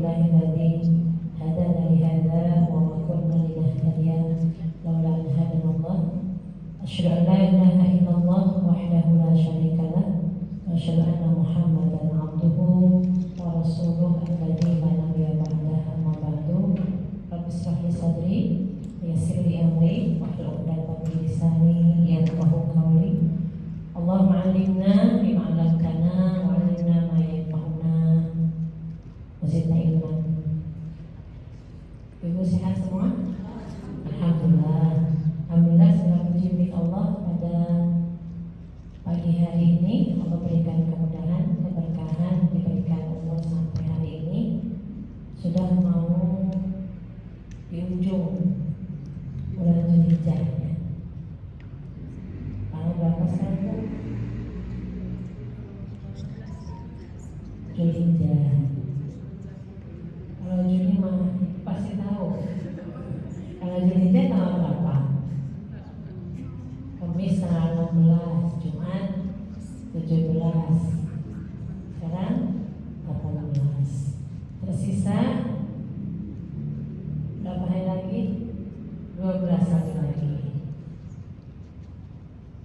alhamdulillahilladzi hadana li hadza wa ma kunna linahtadiya laula an hadanallah. Asyhadu an la ilaha illallah wahdahu la syarika lah wa asyhadu anna Muhammadan abduhu wa rasuluhu alladzi la nabiyya ba'dahu amma ba'du. Rabbi ishrah li sadri wa yassir li amri wahlul 'uqdatam min lisani yafqahu qawli. Allahumma 'allimna bima 'allamtana wa 'allimna ma yanfa'una wa zidna ilman. Ibu sehat semua? Alhamdulillah. Alhamdulillah, segala puji milik Allah. Pada pagi hari ini Allah berikan kemudahan, keberkahan, diberikan umur sampai hari ini. Sudah mau di ujung bulan Dzulhijjah ya. Tanggal berapa sekarang Bu? Dzulhijjah. Kalau Juni mah pasti tahu. Kalau Dzulhijjah tanggal berapa? Kamis tanggal 16, Jumat 17, sekarang 18. Tersisa berapa hari lagi? 12 hari lagi.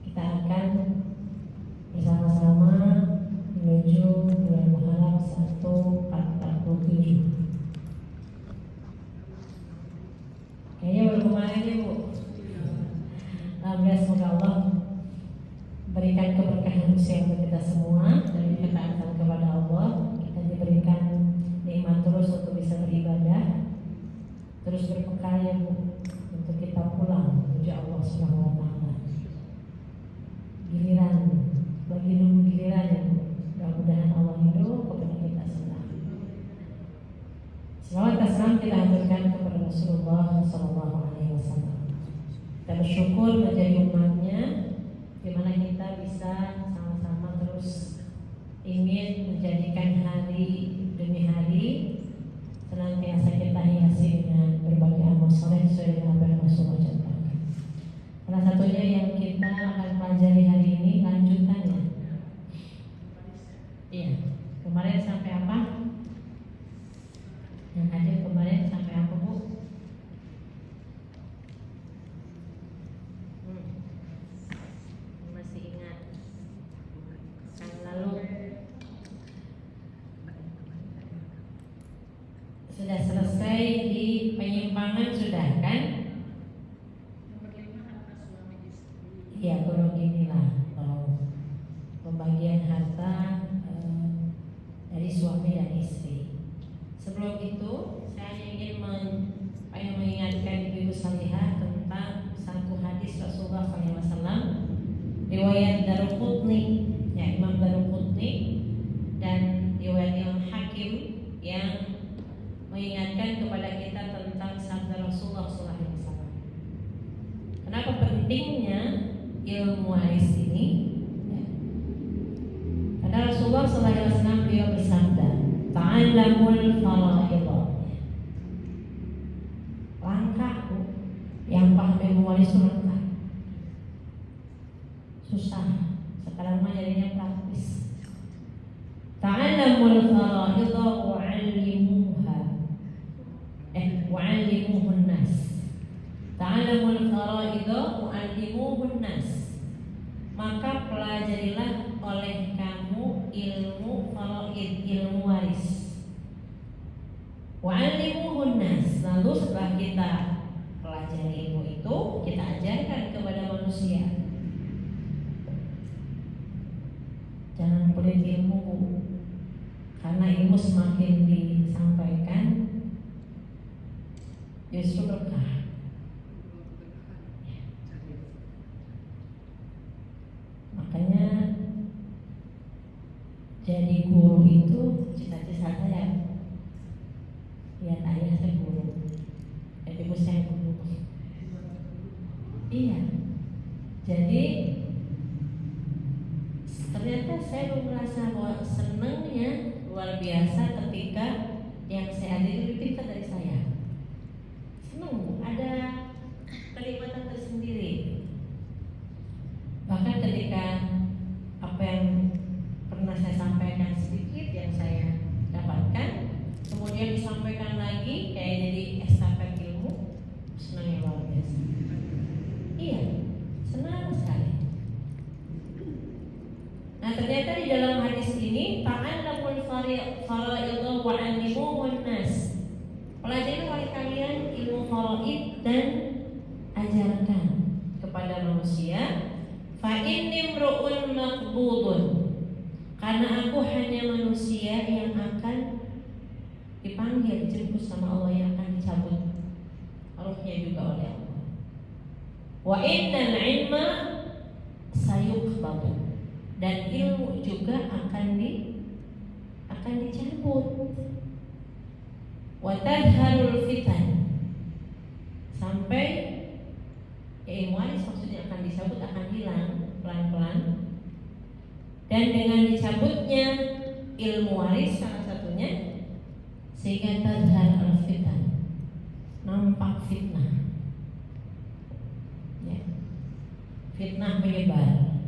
Kita akan bersama-sama menuju bulan Muharram 1447. Kayaknya baru kemarin ya Bu. Semoga Allah berikan keberkahan usia untuk kita semua dan ketaatan kepada Allah. Kita diberikan nikmat terus untuk bisa beribadah, terus berbekal ya Bu, untuk kita pulang menuju Allah Subhanahu wa taala. Giliran, bagi nunggu giliran ya Bu. Mudah-mudahan Allah hidup kepada kita semua. Selawat dan salam kita haturkan kepada Rasulullah sallallahu alaihi wasallam. Kita bersyukur menjadi umatnya, di mana kita bisa sama-sama terus ingin menjadikan hari demi hari senantiasa kita hiasi dengan berbagai amal soleh sesuai dengan apa yang Rasulullah contohkan. Salah satunya yang kita akan pelajari hari ini lanjutannya. Iya, kemarin sampai apa? Yang hadir kemarin sampai apa Bu? Masih ingat? Kan lalu sudah selesai di penyimpangan sudah kan? Iya, kurang inilah pembagian harta dari suami dan istri. Sebelum itu saya ingin mengingatkan ibu salihah tentang satu hadis Rasulullah SAW, riwayat Daruqutni, ya Imam Daruqutni, dan riwayat Imam Hakim yang mengingatkan kepada kita tentang sabda Rasulullah SAW. Kenapa pentingnya ilmu waris ini? Ya. Karena Rasulullah SAW beliau bersabda, ta'allamul fara'idha. Langkah yang paham ilmu waris langkah. Susah. Sekarang mah jadinya praktis. Ta'allamul fara'idha wa'allimuha. Wa'allimuhun nas. Ta'allamul fara'idha wa'allimuhun nas. Maka pelajarilah oleh kamu ilmu faraid, ilmu waris. Wa'allimuhun nas. Lalu setelah kita pelajari ilmu itu, kita ajarkan kepada manusia. Jangan pelit ilmu, karena ilmu semakin disampaikan justru berkah. Makanya jadi guru itu cita-cita saya. Lihat ayah saya guru, ibu saya guru. Iya. Jadi ternyata saya merasa bahwa senangnya luar biasa ketika yang saya adil lebih pintar dari saya. Senang, ada kenikmatan tersendiri. Bahkan ketika apa yang pernah saya sampaikan sedikit yang saya dapatkan, kemudian kemudian disampaikan lagi kayak jadi estafet ilmu, senang yang luar biasa. Iya, senang sekali. Nah ternyata di dalam hadis ini ta'allamul faraidha wa 'allimuhun nas. Pelajari oleh kalian ilmu faraid dan ajarkan kepada manusia. Fa inni imru'un maqbudun. Karena aku hanya manusia yang akan dipanggil, dijemput sama Allah, yang akan dicabut ruhnya juga oleh Allah. Wa innal ilma sayuqbadu. Dan ilmu juga akan dicabut. Wa tadharul fitan. Sampai ilmu waris maksudnya akan dicabut, akan hilang pelan-pelan. Dan dengan dicabutnya ilmu waris salah satunya, sehingga tadhar al-fitan, nampak fitnah, ya. Fitnah menyebar.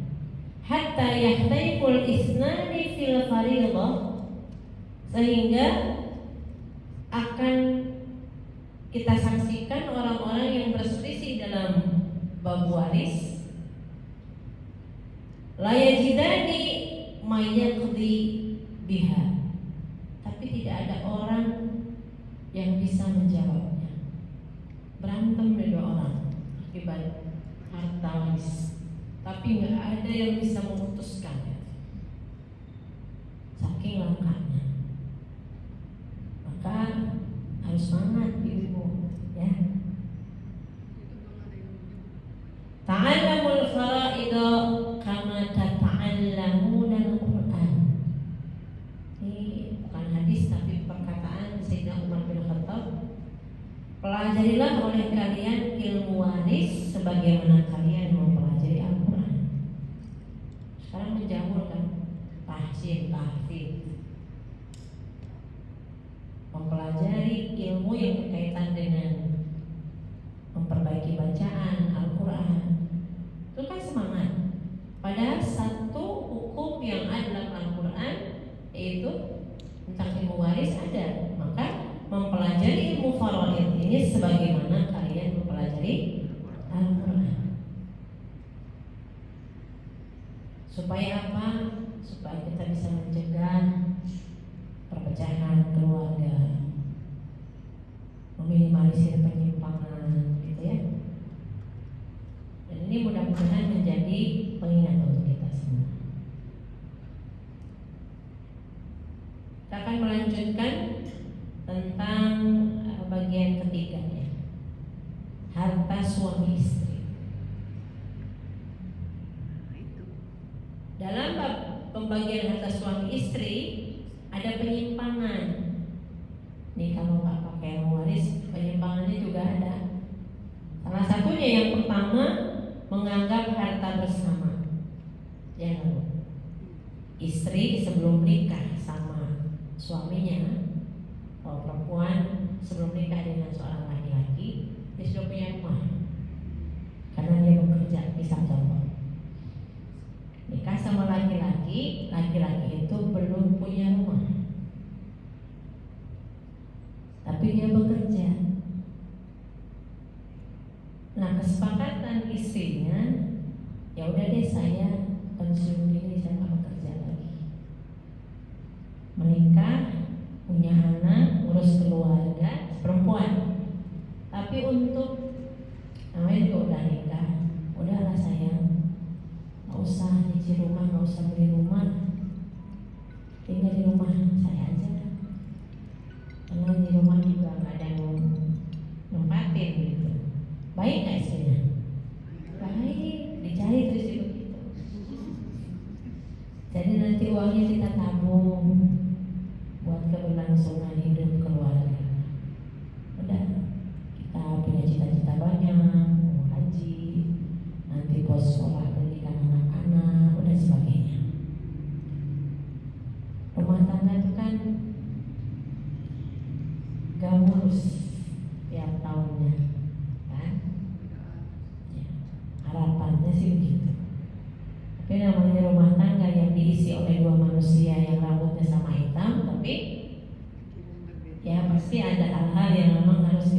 Hatta yahtaiful isnani fil fariḍah, sehingga akan kita saksikan orang-orang yang berselisih dalam bab waris, la yajidani mayaqdi biha, tapi tidak ada orang yang bisa menjawabnya. Berantem dua orang akibat harta waris, tapi nggak ada yang bisa memutuskan. Saking langkahnya. Maka harus semangat ibu, ya. Ta'allamul faraidha kama tata'allamuna al-Qur'an. Ini bukan hadis tapi perkataan Sayyidina Umar bin Khattab. Pelajarilah oleh kalian ilmu waris sebagaimana kalian mempelajari Al-Quran. Sekarang menjamur kan, tahsin, tahfidz. Mempelajari ilmu yang berkaitan dengan memperbaiki bacaan Al-Quran, itu kan semangat. Padahal satu hukum yang ada dalam Al-Quran, yaitu tentang ilmu waris ada. Maka mempelajari ilmu faraid ini sebagaimana kalian mempelajari Al-Quran. Supaya apa? Supaya kita bisa mencegah perpecahan keluarga, meminimalisir penyimpangan, gitu ya. Dan ini mudah-mudahan menjadi pengingat untuk kita semua. Kita akan melanjutkan tentang bagian ketiganya, harta suami istri. Dalam bab pembagian harta suami istri ada penyimpangan. Nih kalau nggak pakai waris, penyimpangannya juga ada. Salah satunya yang pertama, menganggap harta bersama. Yang istri sebelum nikah sama suaminya, kalau perempuan sebelum nikah dengan seorang laki-laki, dia sudah punya rumah karena dia bekerja. Misal contoh, nikah sama laki-laki, laki-laki itu belum punya rumah, tapi dia bekerja. Nah, kesepakatan istrinya, ya udah deh saya pensiun dini, saya nggak bekerja lagi. Menikah, punya anak, ngurus keluarga, perempuan. Tapi untuk namanya juga udah nikah, udahlah sayang, nggak usah nyicil rumah, nggak usah beli rumah, tinggal di rumah saya aja. Karena di rumah juga nggak ada yang nempatin gitu. Baik nggak istrinya? Baik, dicari terus begitu. Jadi nanti uangnya kita tabung buat keberlangsungan hidup keluarga. Udah, kita punya cita-cita banyak, mau haji, nanti pos sekolah pendidikan anak-anak, udah sebagainya. Rumah tangga itu kan gak mulus tiap tahunnya, kan? Ya, harapannya sih begitu. Tapi namanya rumah tangga yang diisi oleh dua manusia yang rambutnya sama hitam, tapi ya pasti ada hal-hal yang memang harus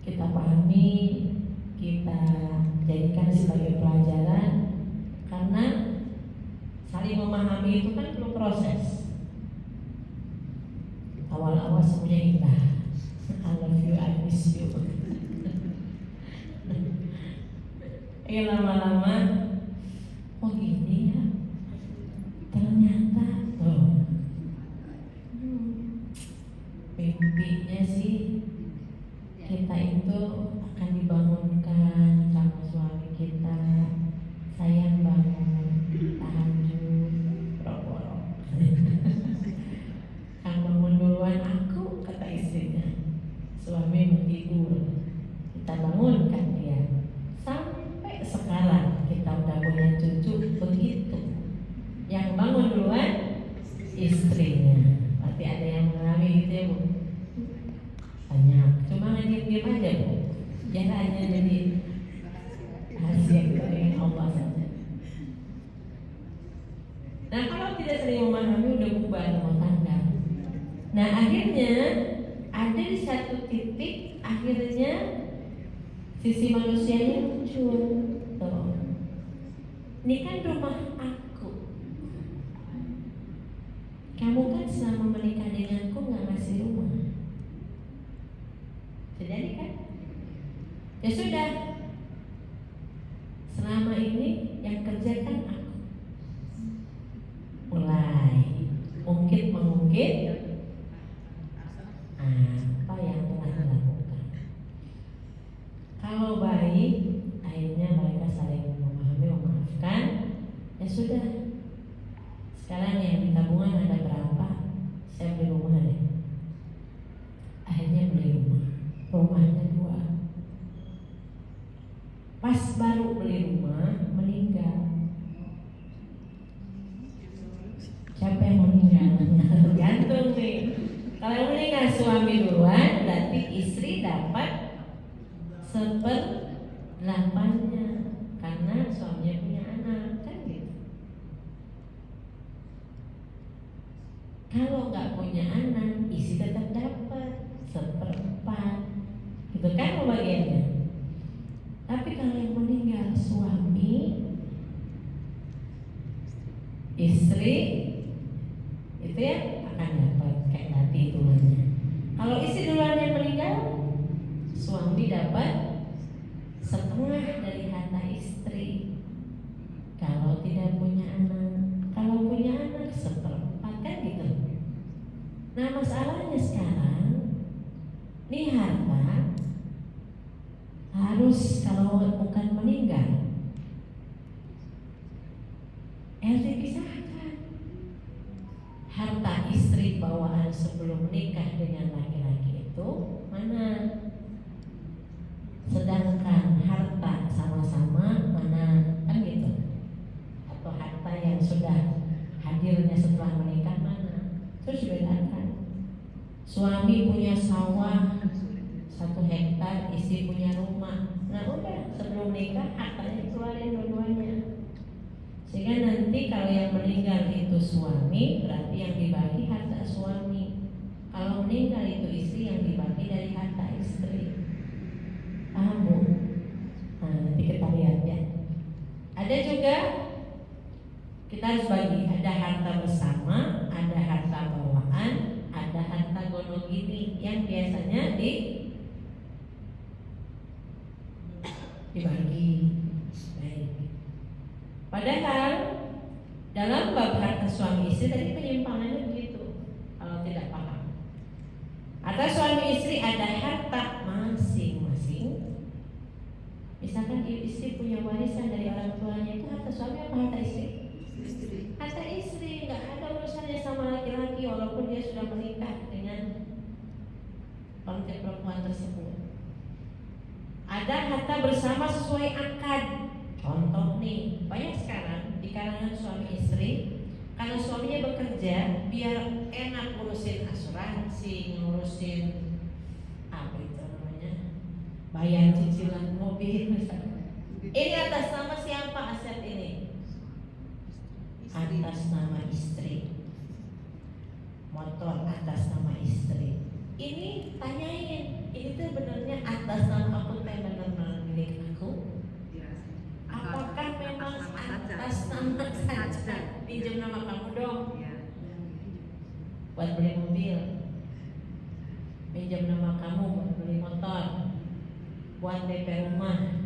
kita pahami, kita jadikan sebagai pelajaran, karena saling memahami itu kan perlu proses. Awal-awal semuanya indah, I love you, I miss you. Lama-lama, oh gini ya, ternyata mimpinya sih kita itu akan dibangunkan sama suami kita, sayang bangun, tahajud, rokok. Kan bangun duluan aku, kata istrinya. Suami mau tidur, kita bangunkan dia. Sampai sekarang kita udah punya cucu begitu. Yang bangun duluan istrinya. Berarti ada yang mengalami gitu ya Bu? Banyak. Cuma diam-diam aja Bu. Jangan hanya jadi rahasia kita dengan Allah saja. Nah kalau tidak saling memahami udah bubar rumah tangga. Nah akhirnya ada di satu titik, akhirnya sisi manusianya muncul. Tuh. Ini kan rumah aku. Kamu kan selama menikah denganku nggak ngasih rumah. Jadi kan? Ya sudah. Selama ini yang kerjakan aku. Mulai mengungkit apa yang telah dilakukan. Kalau baik, akhirnya mereka saling memahami, memaafkan. Ya sudah. Sekarang yang di tabungan ada berapa? Saya beli rumah deh. Akhirnya beli rumah. Rumahnya 2. Pas baru beli rumah, meninggal. Siapa yang meninggal? Tergantung nih. Kalau yang meninggal suami duluan, berarti istri dapat 1/8-nya, karena suaminya punya anak, kan gitu. Kalau nggak punya anak, istri tetap dapat 1/4, gitu kan pembagiannya. Tapi kalau yang meninggal suami, istri itu ya akan dapat kayak nanti hitungannya. Kalau istri duluan yang meninggal, suami dapat 1/2 dari harta istri. Kalau tidak punya anak, kalau punya anak 1/4, kan gitu. Nah masalahnya sekarang, ini harta harus kalau bukan meninggal, harus dipisahkan. Harta istri bawaan sebelum menikah dengan laki-laki itu mana? Sedangkan harta sama-sama mana? Kan gitu. Atau harta yang sudah hadirnya setelah menikah mana? Terus bedakan. Suami punya sawah 1 hektar, istri punya rumah. Nah udah, sebelum nikah hartanya keluarin dua-duanya. Sehingga nanti kalau yang meninggal itu suami, berarti yang dibagi harta suami. Kalau meninggal itu istri, yang dibagi dari harta istri. Paham Bu? Nah nanti kita lihat ya. Ada juga kita harus bagi, ada harta bersama, ada harta bawaan, ada harta gonogini yang biasanya dibagi. Baik. Padahal dalam bab harta suami istri tadi penyimpangannya begitu. Kalau tidak paham, harta suami istri ada harta masing-masing. Misalkan istri punya warisan dari orang tuanya, itu harta suami apa harta istri? Harta istri, nggak ada urusannya sama laki-laki walaupun dia sudah menikah dengan perempuan tersebut. Ada harta bersama sesuai akad. Contoh nih, banyak sekarang di kalangan suami istri, kalau suaminya bekerja biar enak ngurusin asuransi, ngurusin apa itu namanya, bayar cicilan mobil misalnya. Ini atas nama siapa aset ini? Atas nama istri. motor atas nama istri. Ini tanyain, ini tuh benernya atas nama aku teh bener-bener milik aku? Apakah memang atas nama saja? Pinjam nama kamu dong. Buat beli mobil, pinjam nama kamu buat beli motor, buat DP rumah.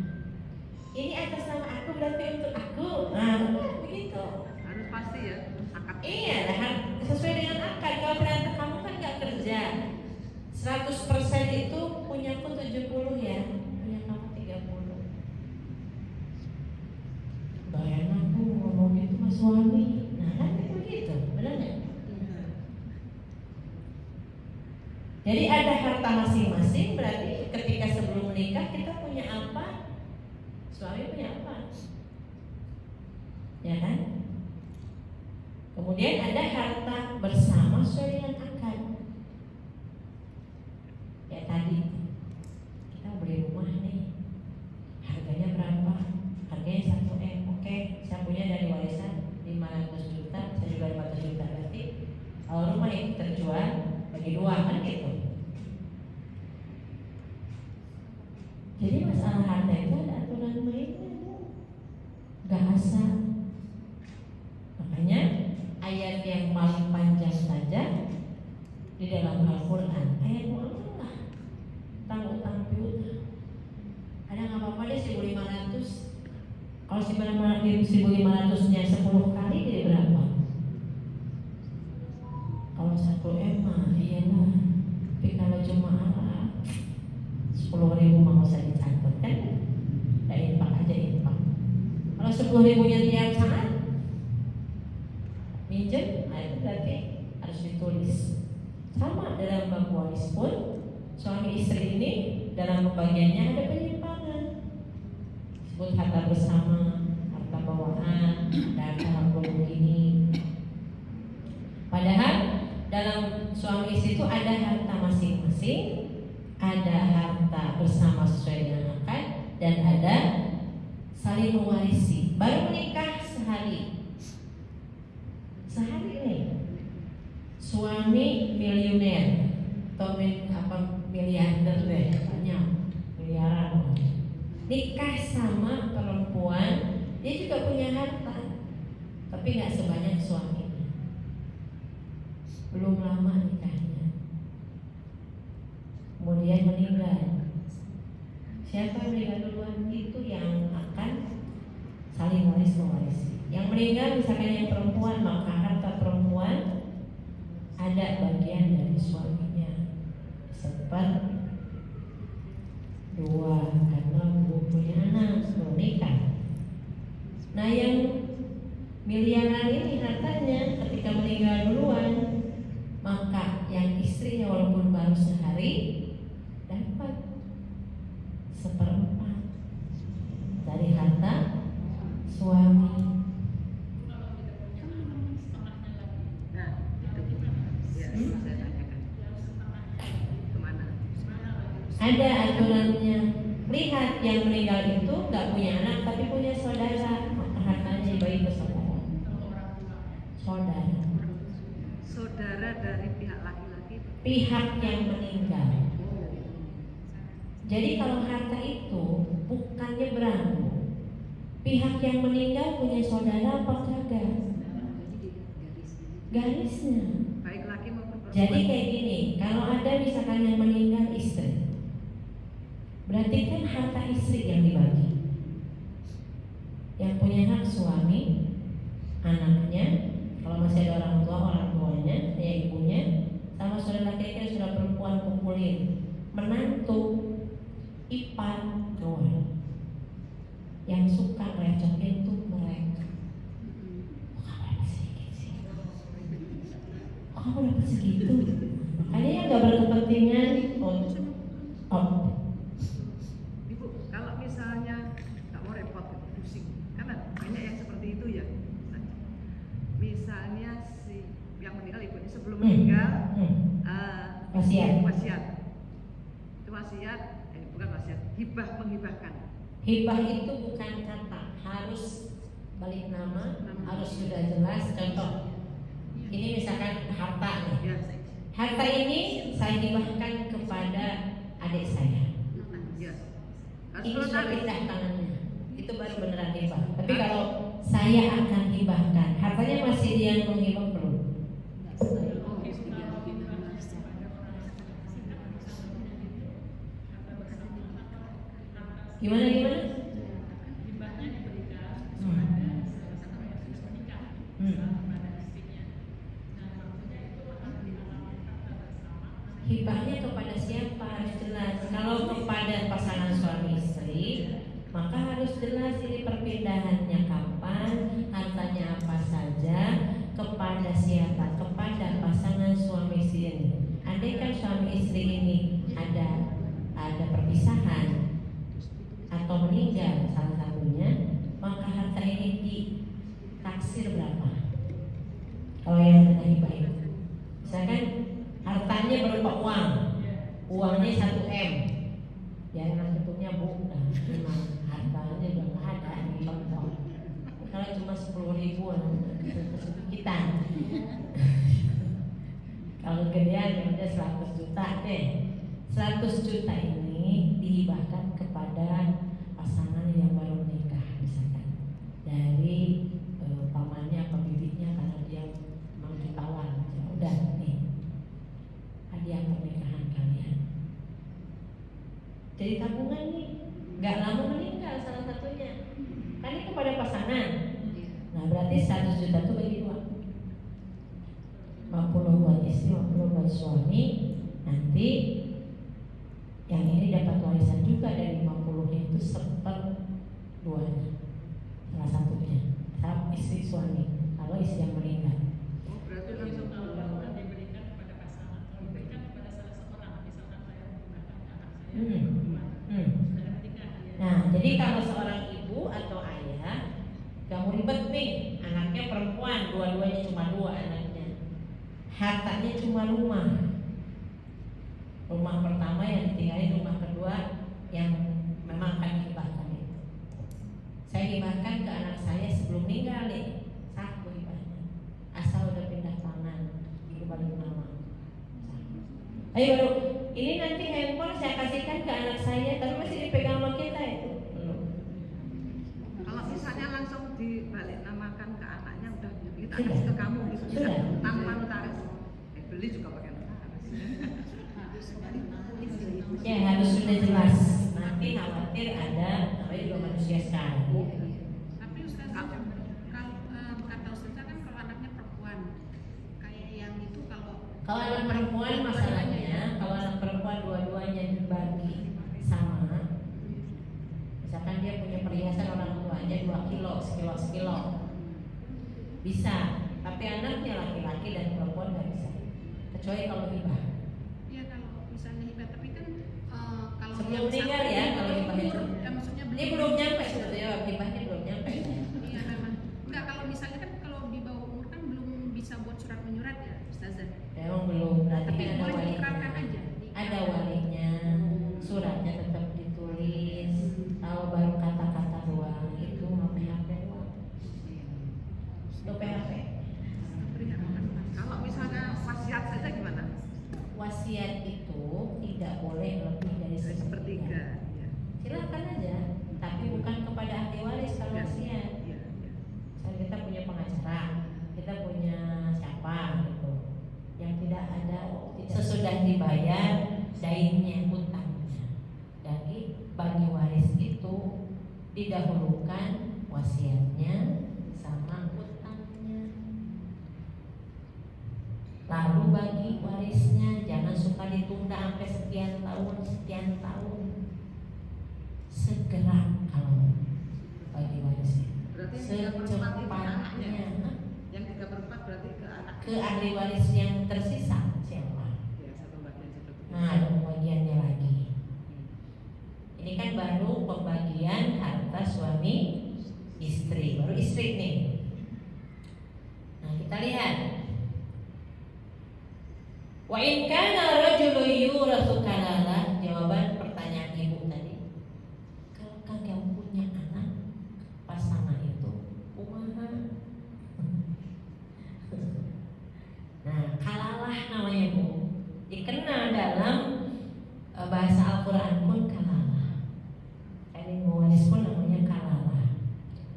Ini atas nama aku berarti untuk aku. Nah, begitu. Harus pasti ya. Akad. Iya, sesuai dengan akad. Kalau ternyata kamu kan nggak kerja, 100% itu punya aku 70 ya, punya kamu 30. Bayang aku ngomong gitu sama suami. Nah kan begitu, benar nggak? Jadi ada harta masing-masing, berarti ketika sebelum menikah kita punya apa, suami punya apa, ya kan? Kemudian ada harta bersama sesuai dengan akad. Ya tadi kita beli rumah nih, harganya berapa? Harganya 1 M. Oke, saya punya dari warisan 500 juta, saya juga 500 juta. Berarti kalau rumah itu terjual bagi 2 kan gitu. Jadi masalah harta itu ada aturan mainnya, gak asal. Makanya ayat yang paling panjang saja di dalam Al-Quran, ayat muamalah, utang piutang. Ada nggak apa-apa deh 1.500. Kalau 1.500-nya 10 kali jadi berapa? Kalau 1 M mah iyalah. Tapi kalau cuma 10.000 mah usah dicatat kan? Ya infak aja infak. Kalau 10.000-nya tiap saat minjem, nah itu berarti harus ditulis. Sama dalam bab waris pun, suami istri ini dalam pembagiannya ada penyimpangan. Sebut harta bersama, harta bawaan, dan harta begini. Padahal dalam suami istri itu ada harta masing-masing, ada harta bersama sesuai dengan akad, dan ada saling mewarisi. Baru menikah sehari nih, suami miliuner atau miliarder deh, banyak miliaran, nikah sama perempuan, dia juga punya harta, tapi nggak sebanyak suaminya. Belum lama nikahnya, kemudian meninggal. Siapa yang meninggal duluan? Itu yang akan saling mewarisi. Yang meninggal misalkan yang perempuan, maka harta perempuan ada bagian dari suaminya, 1/2 karena punya anak belum nikah. Nah yang miliaran ini hartanya ketika meninggal duluan, maka yang istrinya walaupun baru sehari dapat 1/4 dari harta suami. Ada aturannya. Lihat yang meninggal itu nggak punya anak tapi punya saudara, maka hartanya dibagi ke saudara. Saudara dari pihak laki-laki. Pihak yang meninggal. Jadi kalau harta itu bukannya beranggu, pihak yang meninggal punya saudara apa kagak? Garisnya. Baik laki maupun perempuan. Jadi kayak gini, kalau ada misalkan yang meninggal istri, berarti kan harta istri yang dibagi. Yang punya hak suami, anaknya, kalau masih ada orang tuanya, ya ibunya, sama saudara laki-laki yang sudah perempuan kumpulin, menantu, ipar, kawan. Yang suka recokin tuh mereka. Kamu dapat segitu? Ada yang nggak berkepentingan untuk Ibu, kalau misalnya nggak mau repot, pusing, karena banyak yang seperti itu ya. Misalnya si yang meninggal ibunya sebelum meninggal wasiat. Itu wasiat, bukan wasiat, hibah, menghibahkan. Hibah itu bukan kata, harus balik nama, harus sudah jelas. Contoh, ini misalkan harta nih, ini sudah pindah tangannya, itu baru beneran hibah. Tapi kalau saya akan hibahkan, hartanya masih dia yang menghibah belum? Gimana? Hibahnya kepada siapa harus jelas. Kalau kepada pasangan suami istri, maka harus jelas ini perpindahannya kapan, hartanya apa saja, kepada siapa, kepada pasangan suami istri ini. Andai kan suami istri ini ada perpisahan atau meninggal salah satunya, maka harta ini ditaksir berapa? Kalau yang kena hibah itu, misalkan hartanya berupa uangnya 1 M, ya yang sebetulnya bukan, memang hartanya juga nggak ada di contoh. Kalau cuma 10.000 kita, kalau gedean ya udah 100 juta deh. 100 juta ini dihibahkan kepada pasangan yang baru menikah, misalkan dari pamannya atau bibinya karena dia memang jutawan, ya udah nih hadiah pernikahan kalian. Jadi tabungan nih, nggak lama meninggal salah satunya, kan ini kepada pasangan. Nah berarti 100 juta itu bagi dua, 50 buat istri, 50 buat suami. Nanti yang ini dapat warisan juga dari 50-nya itu 1/2, salah satunya sama istri suami kalau istri yang meninggal. Berarti langsung bukan diberikan kepada pasangan, kalau diberikan kepada salah seorang, misalkan saya menggunakan anak saya sudah menikah. Nah, jadi kalau seorang ibu atau ayah gak mau ribet nih, anaknya perempuan, dua-duanya cuma 2 anaknya, hartanya cuma rumah pertama yang ditinggalin, rumah kedua yang memang akan dihibahkan itu. Saya hibahkan ke anak saya sebelum meninggal nih, satu hibahnya, asal udah pindah tangan, itu balik nama. Ayo baru, ini nanti handphone saya kasihkan ke anak saya, tapi masih dipegang sama kita itu. kalau misalnya langsung dibalik namakan ke anaknya, udah kita Sudah. kasih ke kamu gitu, Sudah. tanpa notaris. Beli juga pakai notaris. Ya harus sudah jelas. Nanti khawatir ada namanya juga manusia sekarang. Tapi Ustaz, kalau kata Ustaz kan kalau anaknya perempuan, kayak yang itu kalau Anak perempuan masalahnya, kalau anak perempuan dua-duanya dibagi sama, misalkan dia punya perhiasan orang tuanya 2 kilo, sekilo, bisa. Tapi anaknya laki-laki dan perempuan nggak bisa, kecuali kalau hibah. ya kalau misalnya hibah, tapi kan kalau Sebelum yang meninggal satu ya, kalau hibah itu. umur, ya maksudnya Ini belum nyampe sebetulnya, hibahnya belum nyampe. Iya memang. Enggak, kalau misalnya kan kalau di bawah umur kan belum bisa buat surat menyurat ya, Ustazah. Memang belum, nanti Tapi kan ada boleh walinya. diikrarkan aja. Ada walinya, suratnya tetap ditulis. Kalau baru kata-kata doang itu nggak PHP doang. Itu PHP. Kalau misalnya wasiat saja gimana? Wasiat itu tidak boleh lebih dari Sepertiga. Ya. Silakan aja, tapi bukan kepada ahli waris kalau wasiat. Ya. Misalnya kita punya pengacara, kita punya siapa gitu, yang tidak ada sesudah dibayar dainnya, hutangnya. Jadi bagi waris itu didahulukan wasiatnya sama hutangnya. Lalu bagi warisnya jangan suka ditunda sampai sekian tahun. Segera kalau bagi warisnya. Berarti yang 3/4 itu anaknya. Secepatnya. Yang 3/4 berarti ke anak. Ke ahli waris yang tersisa siapa? Ya, satu bagian seperti itu. Nah, ada pembagiannya lagi. Ini kan baru pembagian harta suami istri, baru istri nih. Nah, kita lihat. Wa in kana rajulun yurathu kalalah, jawaban pertanyaan ibu tadi. Kalau kagak punya anak, pasangan itu kumaha? Nah, kalalah namanya Bu. Dikenal dalam bahasa Al-Quran pun kalalah. waris pun namanya kalalah.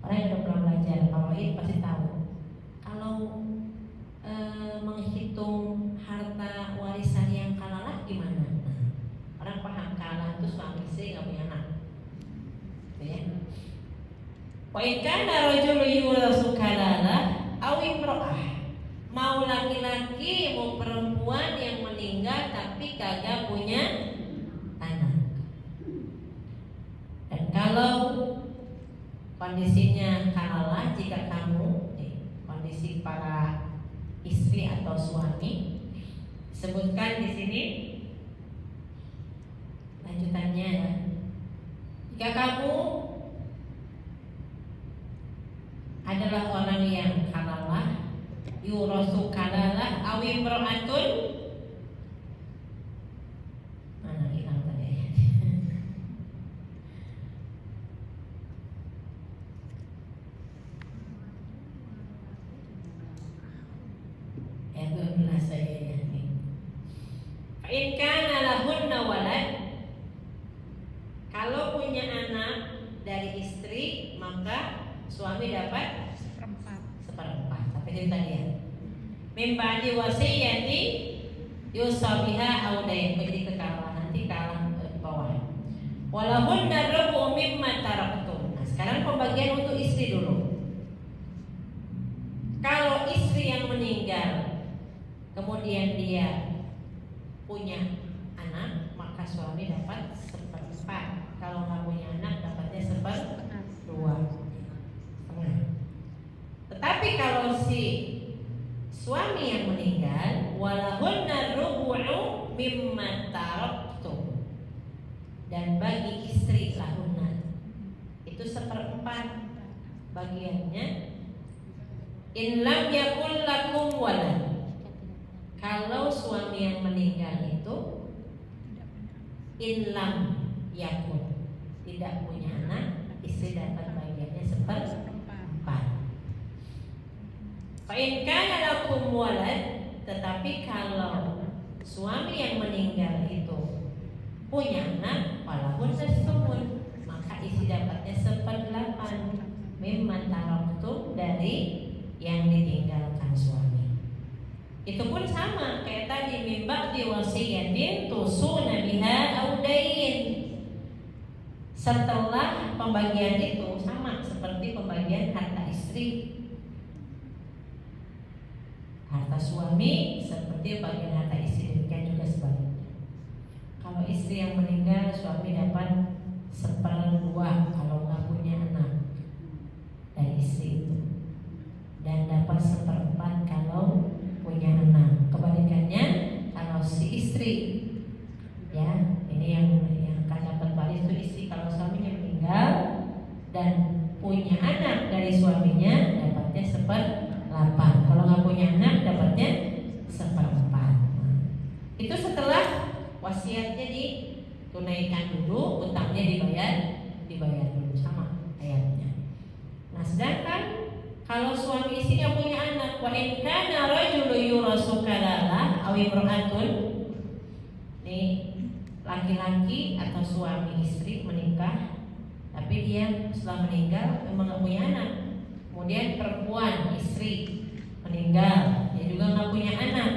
Orang yang udah pernah belajar faraid pasti tahu. Kalau menghitung harta warisan yang kalalah gimana? Nah, orang paham kalalah itu suami istri nggak punya anak, gitu ya. Wa in kana rajulun yurasu kalalah aw imra'ah. Mau laki-laki mau perempuan yang meninggal tapi kagak punya anak. Dan kalau kondisinya kalalah, jika kamu kondisi para istri atau suami, sebutkan di sini lanjutannya ya. Jika kamu adalah orang yang kalalah, yurasu kalalah aw imra'atun, mana hilang tadi ayat 12 saya ya nih. Fa in kana lahunna walad, kalau punya anak dari istri maka suami dapat seperempat. Sampai itu tadi ya. Min ba'di wasiyati yusabiha aw dayn. Jadi kekalah, nanti kalah ke bawah. Walahunna rubu mimma taraktum. Nah, sekarang pembagian untuk istri dulu. Kalau istri yang meninggal kemudian dia punya anak, maka suami dapat seperempat. Kalau nggak punya anak dapatnya seperdua. Tetapi kalau si suami yang meninggal, walahunna rubu'u mimma taraktum, dan bagi istri lahunna itu seperempat bagiannya. In lam yakul lakum walad, kalau suami yang meninggal itu in lam yakul, tidak punya anak, istri dapat bagiannya seperempat. Fa in kana lakum walad, tetapi kalau suami yang meninggal itu punya anak, walahun sesumun, maka istri dapatnya 1/8 mimman taraktum, dari yang ditinggalkan suami. Itu pun sama kayak tadi, min ba'di wasiyatin tusuna biha aw dayn. Setelah pembagian itu sama seperti pembagian harta istri. Harta suami seperti bagian harta istri, demikian juga sebaliknya. Kalau istri yang meninggal, suami dapat 1/2 kalau nggak punya anak dari istri itu, dan dapat 1/4 kalau punya anak. Kebalikannya kalau si istri, ya ini yang akan dapat waris itu istri kalau suaminya meninggal dan punya anak dari suaminya, dapatnya 1/8. Kalau nggak punya anak dapatnya 1/4. Itu setelah wasiatnya ditunaikan dulu, utangnya dibayar dulu, sama ayatnya. Nah, sedangkan kalau suami istri yang punya anak, wa in kana rajulun yurasu kalalah aw imra'atun, nih laki-laki atau suami istri menikah, tapi dia setelah meninggal memang nggak punya anak. Kemudian perempuan istri meninggal, dia juga nggak punya anak.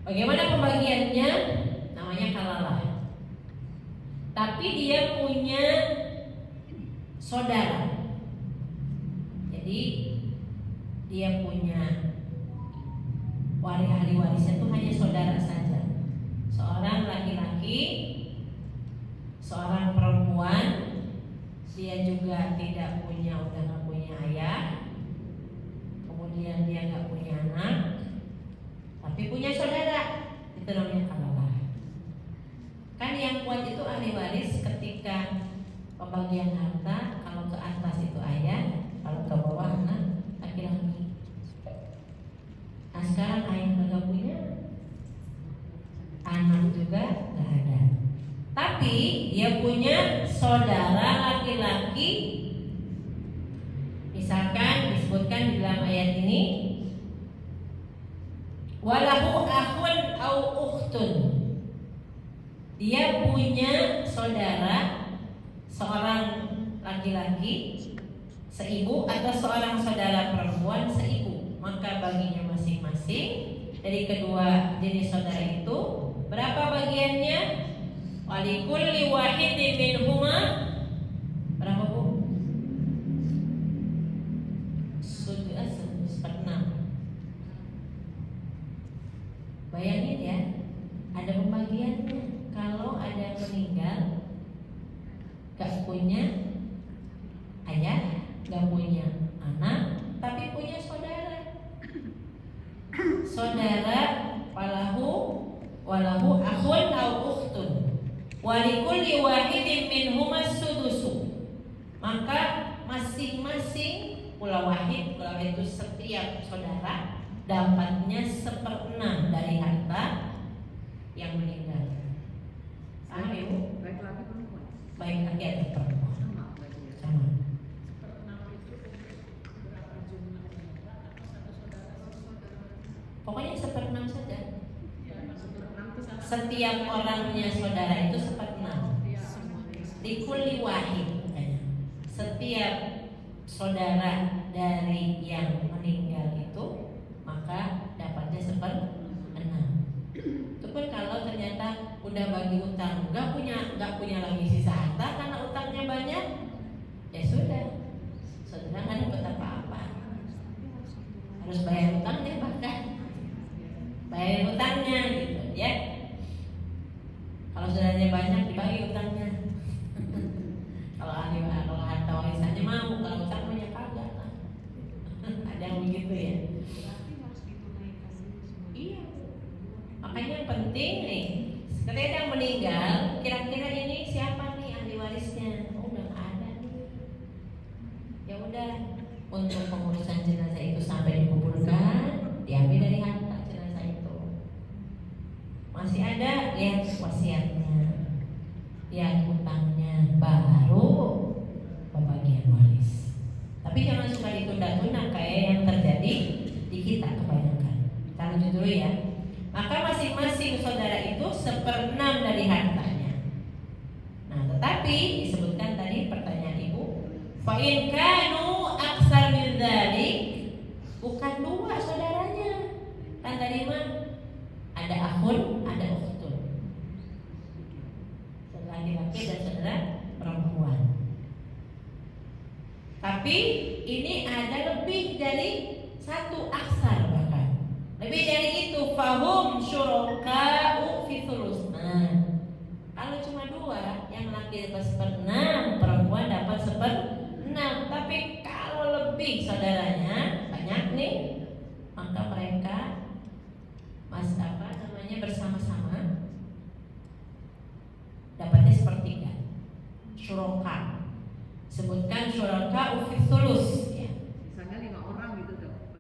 Bagaimana pembagiannya? Namanya kalalah. Tapi dia punya saudara. Jadi dia punya ahli warisnya itu hanya saudara saja. Seorang laki-laki, seorang perempuan, dia juga tidak punya, udah nggak punya ayah, kemudian dia nggak punya anak, tapi punya saudara, itu namanya kalalah. Kan yang kuat itu ahli waris ketika pembagian harta, kalau ke atas itu ayah, kalau ke bawah anak laki-laki. Nah, sekarang ayah nggak punya, anak juga nggak ada, tapi dia punya saudara laki-laki. Misalkan disebutkan di dalam ayat ini, walahu akhun au ukhtun, dia punya saudara seorang laki-laki seibu atau seorang saudara perempuan seibu, maka baginya masing-masing dari kedua jenis saudara itu berapa bagiannya? Walikulli wahidin minhuma berapa Bu? Seperempat. Bayangin ya, ada pembagiannya. Kalau ada yang meninggal, gak punya ayah, gak punya anak, tapi punya saudara. Saudara walahu akhun au ukhtun. Walikulli wahidin minhuma sudusu. Maka masing-masing pula wahid itu setiap saudara dapatnya 1/6 dari harta yang meninggal. Paham Ibu? Baik laki perempuan. Baik laki atau perempuan. Sama berarti ya. Sama. Seperenam itu berapa jumlahnya Pak? Atau satu saudara? Pokoknya 1/6 saja. Ya, maksudnya Seperenam itu sama. Setiap orangnya saudara itu 1/6. Iya. Likulli wahid makanya. Setiap saudara dari yang meninggal itu maka dapatnya 1/6. Itu pun kalau ternyata udah bagi utang, nggak punya lagi sisa harta karena utangnya banyak, ya sudah, saudara nggak dapat apa-apa, harus bayar utangnya, bahkan bayar utangnya gitu ya. Kalau saudaranya banyak dibagi utangnya. Kalau harta warisannya mau, kalau utangnya kagak lah. Ada yang begitu ya. Berarti harus ditunaikan dulu semua. Iya. Makanya yang penting nih, ketika ada yang meninggal, kira-kira ini siapa nih ahli warisnya? Oh, udah nggak ada nih. Ya udah, untuk pengurusan jenazah itu sampai dikuburkan, diambil dari harta jenazah itu. Masih ada, lihat wasiatnya, lihat utangnya, baru pembagian waris. Tapi jangan suka ditunda-tunda kayak yang terjadi di kita kebanyakan. Kita lanjut dulu ya. Maka masing-masing saudara itu 1/6 dari hartanya. Nah, tetapi disebutkan tadi pertanyaan Ibu, fa in kanu aksar min dzalik, bukan 2 saudaranya. Kan tadi mah ada akhun, ada ukhtun. Saudara laki-laki dan saudara perempuan. Tapi ini ada lebih dari 1 aksar bahkan. Lebih dari itu, fahum syuraka'u fi thuluts. Nah, kalau cuma 2, yang laki dapat 1/6, perempuan dapat 1/6. Tapi kalau lebih saudaranya banyak nih, maka mereka bersama-sama dapatnya 1/3. Syuraka. Sebutkan syuraka'u fi thuluts.